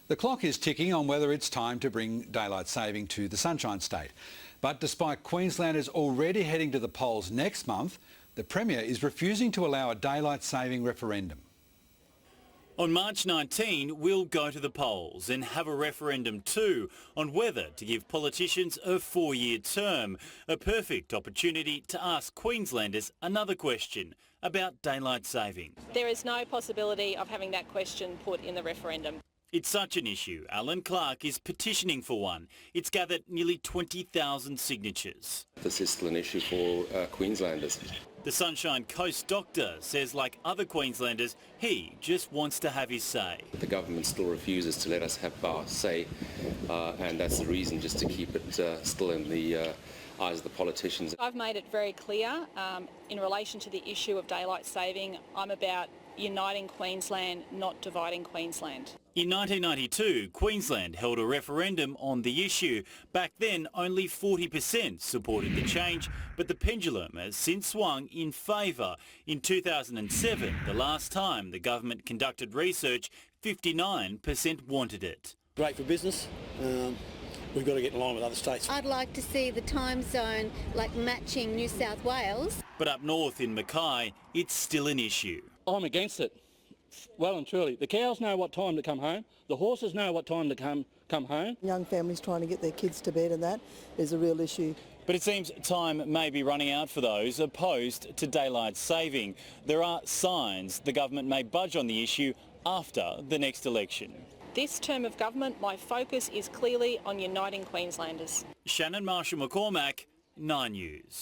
The clock is ticking on whether it's time to bring daylight saving to the Sunshine State. But despite Queenslanders already heading to the polls next month, the Premier is refusing to allow a daylight saving referendum. On March 19, we'll go to the polls and have a referendum too on whether to give politicians a 4-year term, a perfect opportunity to ask Queenslanders another question about daylight saving. There is no possibility of having that question put in the referendum. It's such an issue, Allan Clarke is petitioning for one. It's gathered nearly 20,000 signatures. This is still an issue for Queenslanders. The Sunshine Coast doctor says, like other Queenslanders, he just wants to have his say. The government still refuses to let us have our say, and that's the reason, just to keep it still in the eyes of the politicians. I've made it very clear in relation to the issue of daylight saving, I'm about uniting Queensland, not dividing Queensland. In 1992, Queensland held a referendum on the issue. Back then, only 40% supported the change, but the pendulum has since swung in favour. In 2007, the last time the government conducted research, 59% wanted it. Great for business. We've got to get in line with other states. I'd like to see the time zone like matching New South Wales. But up north in Mackay, it's still an issue. I'm against it, well and truly. The cows know what time to come home. The horses know what time to come home. Young families trying to get their kids to bed, and that is a real issue. But it seems time may be running out for those opposed to daylight saving. There are signs the government may budge on the issue after the next election. This term of government, my focus is clearly on uniting Queenslanders. Shannon Marshall-McCormack, 9 News.